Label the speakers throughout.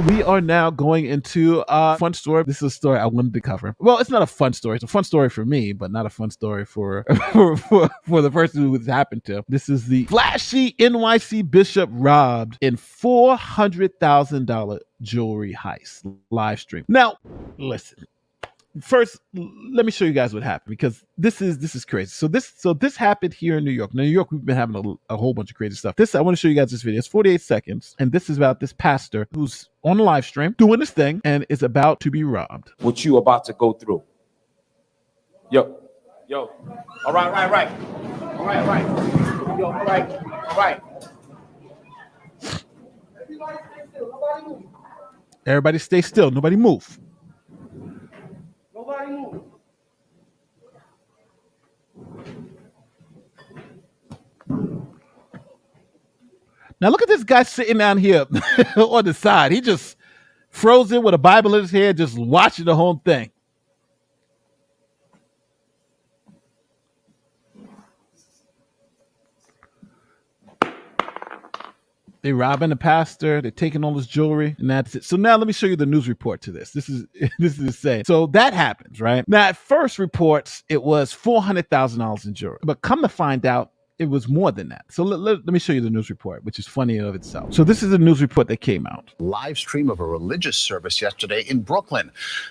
Speaker 1: We are now going into a fun story. This is a story I wanted to cover. Well, it's not a fun story. It's a fun story for me, but not a fun story for for the person who it's happened to. This is the flashy NYC bishop robbed in $400,000 jewelry heist live stream. Now, listen. First, let me show you guys what happened, because this is crazy. So this happened here in New York. Now, New York, we've been having a whole bunch of crazy stuff. I want to show you guys this video. It's 48 seconds, and this is about this pastor who's on a live stream doing this thing and is about to be robbed.
Speaker 2: What you about to go through? Yo. All right. Yo, all right.
Speaker 1: Everybody stay still. Nobody move. Now look at this guy sitting down here on the side. He just frozen with a Bible in his hand, just watching the whole thing. They robbing the pastor. They're taking all his jewelry, and that's it. So now let me show you the news report to this. This is insane. So that happens, right? Now at first reports it was $400,000 in jewelry, but come to find out, it was more than that. So let me show you the news report, which is funny in of itself. So this is a news report that came out.
Speaker 3: Live stream of a religious service yesterday in Brooklyn.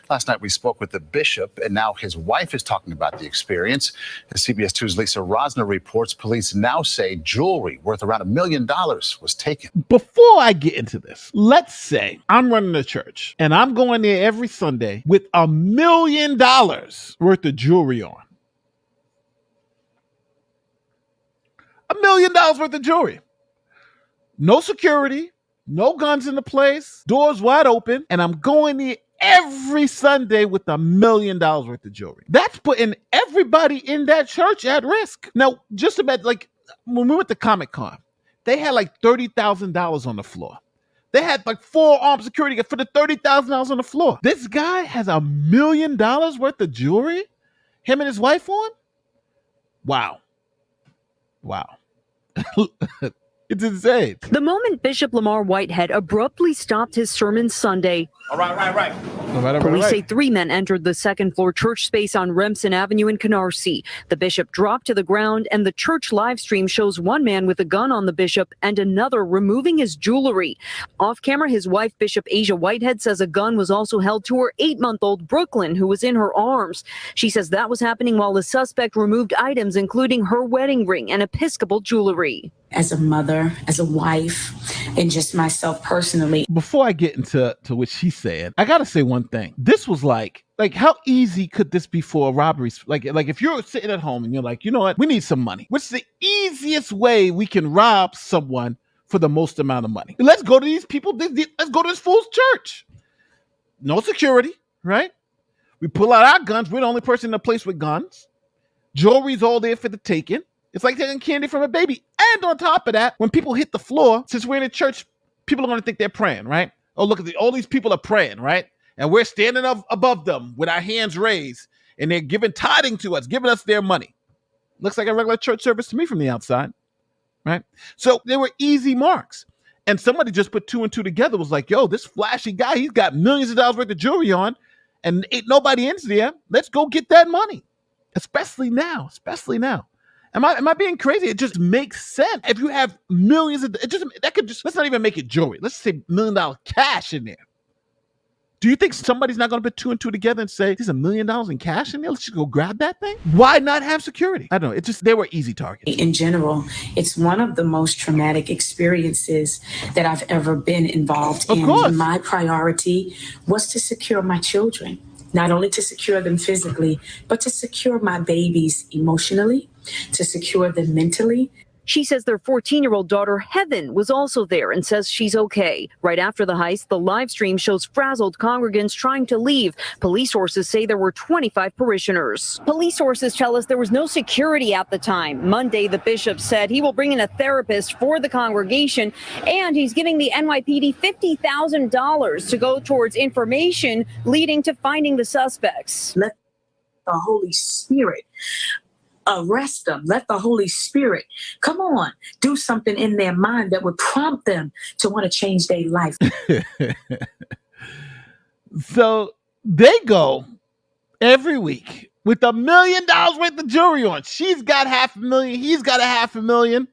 Speaker 3: Last night we spoke with the bishop, and now his wife is talking about the experience. As CBS 2's Lisa Rosner reports, police now say jewelry worth around $1 million was taken.
Speaker 1: Before I get into this, let's say I'm running a church and I'm going there every Sunday with $1 million worth of jewelry on. $1 million worth of jewelry. No security, no guns in the place, doors wide open, and I'm going there every Sunday with $1 million worth of jewelry. That's putting everybody in that church at risk. Now, just about like when we went to Comic-Con, they had like $30,000 on the floor. They had like 4 armed security for the $30,000 on the floor. This guy has $1 million worth of jewelry, him and his wife on? Wow. It's insane.
Speaker 4: The moment Bishop Lamar Whitehead abruptly stopped his sermon Sunday.
Speaker 2: All right.
Speaker 4: Police say 3 men entered the second-floor church space on Remsen Avenue in Canarsie. The bishop dropped to the ground, and the church live stream shows one man with a gun on the bishop and another removing his jewelry. Off camera, his wife, Bishop Asia Whitehead, says a gun was also held to her 8-month-old Brooklyn, who was in her arms. She says that was happening while the suspect removed items, including her wedding ring and Episcopal jewelry.
Speaker 5: As a mother, as a wife, and just myself personally.
Speaker 1: Before I get into what she said, I gotta say one thing. This was like how easy could this be for a robbery? Like if you're sitting at home and you're like, you know what, we need some money. What's the easiest way we can rob someone for the most amount of money? Let's go to these people. Let's go to this fool's church. No security, right? We pull out our guns. We're the only person in the place with guns. Jewelry's all there for the taking. It's like taking candy from a baby. And on top of that, when people hit the floor, since we're in a church, people are going to think they're praying, right? Oh, look at all these people are praying, right? And we're standing up above them with our hands raised, and they're giving tithing to us, giving us their money. Looks like a regular church service to me from the outside, right? So they were easy marks. And somebody just put 2 and 2 together, was like, yo, this flashy guy, he's got millions of dollars worth of jewelry on, and ain't nobody in there. Let's go get that money. Especially now. Am I being crazy? It just makes sense. If you have millions of, let's not even make it jewelry. Let's say $1 million cash in there. Do you think somebody's not going to put 2 and 2 together and say, there's $1 million in cash in there? Let's just go grab that thing. Why not have security? I don't know. They were easy targets.
Speaker 5: In general, it's one of the most traumatic experiences that I've ever been involved in. Of course. My priority was to secure my children. Not only to secure them physically, but to secure my babies emotionally, to secure them mentally.
Speaker 4: She says their 14-year-old daughter, Heaven, was also there and says she's okay. Right after the heist, the live stream shows frazzled congregants trying to leave. Police sources say there were 25 parishioners. Police sources tell us there was no security at the time. Monday, the bishop said he will bring in a therapist for the congregation, and he's giving the NYPD $50,000 to go towards information leading to finding the suspects.
Speaker 5: Let the Holy Spirit arrest them. Let the Holy Spirit, come on, do something in their mind that would prompt them to want to change their life.
Speaker 1: So they go every week with $1 million worth of jewelry on. She's got $500,000. He's got $500,000.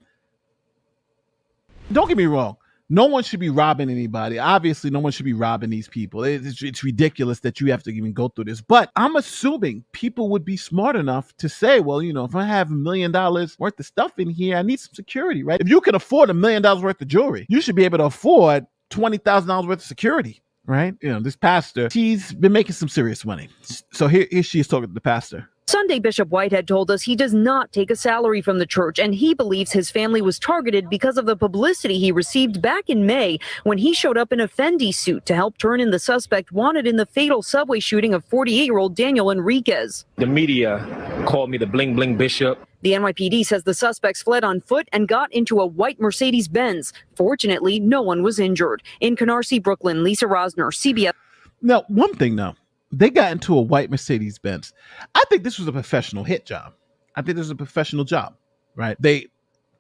Speaker 1: Don't get me wrong. No one should be robbing anybody. Obviously, no one should be robbing these people. It's ridiculous that you have to even go through this. But I'm assuming people would be smart enough to say, well, if I have $1 million worth of stuff in here, I need some security, right? If you can afford $1 million worth of jewelry, you should be able to afford $20,000 worth of security, right? This pastor, he's been making some serious money. So here she is talking to the pastor.
Speaker 4: Sunday, Bishop Whitehead told us he does not take a salary from the church, and he believes his family was targeted because of the publicity he received back in May when he showed up in a Fendi suit to help turn in the suspect wanted in the fatal subway shooting of 48-year-old Daniel Enriquez.
Speaker 6: The media called me the bling bling bishop.
Speaker 4: The NYPD says the suspects fled on foot and got into a white Mercedes-Benz. Fortunately, no one was injured. In Canarsie, Brooklyn, Lisa Rosner, CBS.
Speaker 1: Now, one thing, though. They got into a white Mercedes-Benz. I think this was a professional hit job. I think this was a professional job, right? They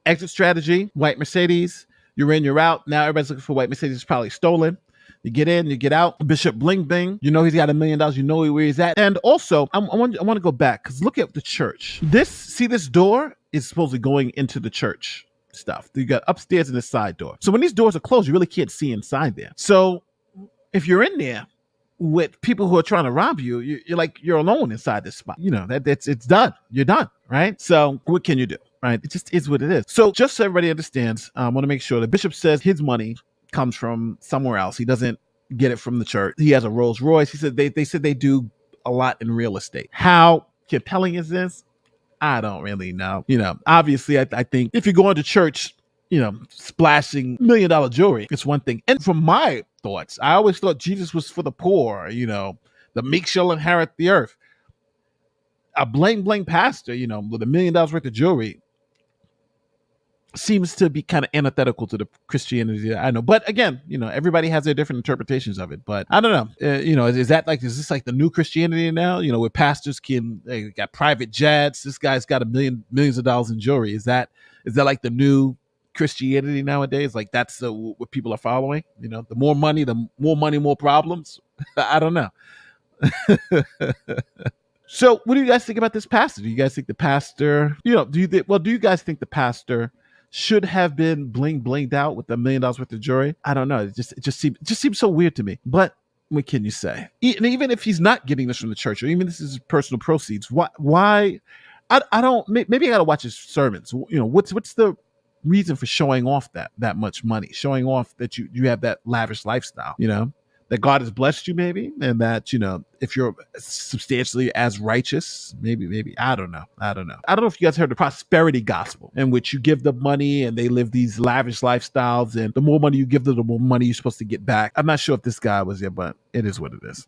Speaker 1: exit strategy, white Mercedes. You're in, you're out. Now everybody's looking for white Mercedes. It's probably stolen. You get in, you get out. Bishop Bling Bing. He's got $1 million. You know where he's at. And also, I want to go back because look at the church. This door is supposedly going into the church stuff. You got upstairs and the side door. So when these doors are closed, you really can't see inside there. So if you're in there with people who are trying to rob you, you're alone inside this spot. It's done. You're done, right? So what can you do, right? It just is what it is. So just so everybody understands, I want to make sure the bishop says his money comes from somewhere else. He doesn't get it from the church. He has a Rolls Royce. He said they said they do a lot in real estate. How compelling is this? I don't really know. Obviously, I think if you're going to church, splashing $1 million jewelry, it's one thing. And from my thoughts, I always thought Jesus was for the poor, the meek shall inherit the earth. A bling bling pastor, with $1 million worth of jewelry seems to be kind of antithetical to the Christianity that I know. But again, everybody has their different interpretations of it. But I don't know. Is this like the new Christianity now? Where pastors they got private jets. This guy's got millions of dollars in jewelry. Is that like the new Christianity nowadays? Like that's what people are following? The more money, more problems. I don't know. So what do you guys think about this pastor? Do you guys think the pastor, do you guys think the pastor should have been blinged out with $1 million worth of jewelry? I don't know. It just seems so weird to me. But what can you say? And even if he's not getting this from the church, or even this is his personal proceeds, why? I don't. Maybe I got to watch his sermons. What's the reason for showing off that much money, showing off that you have that lavish lifestyle? That God has blessed you, maybe, and that if you're substantially as righteous, maybe I don't know. I don't know if you guys heard the prosperity gospel, in which you give them money and they live these lavish lifestyles, and the more money you give them, the more money you're supposed to get back. I'm not sure if this guy was there, but it is what it is.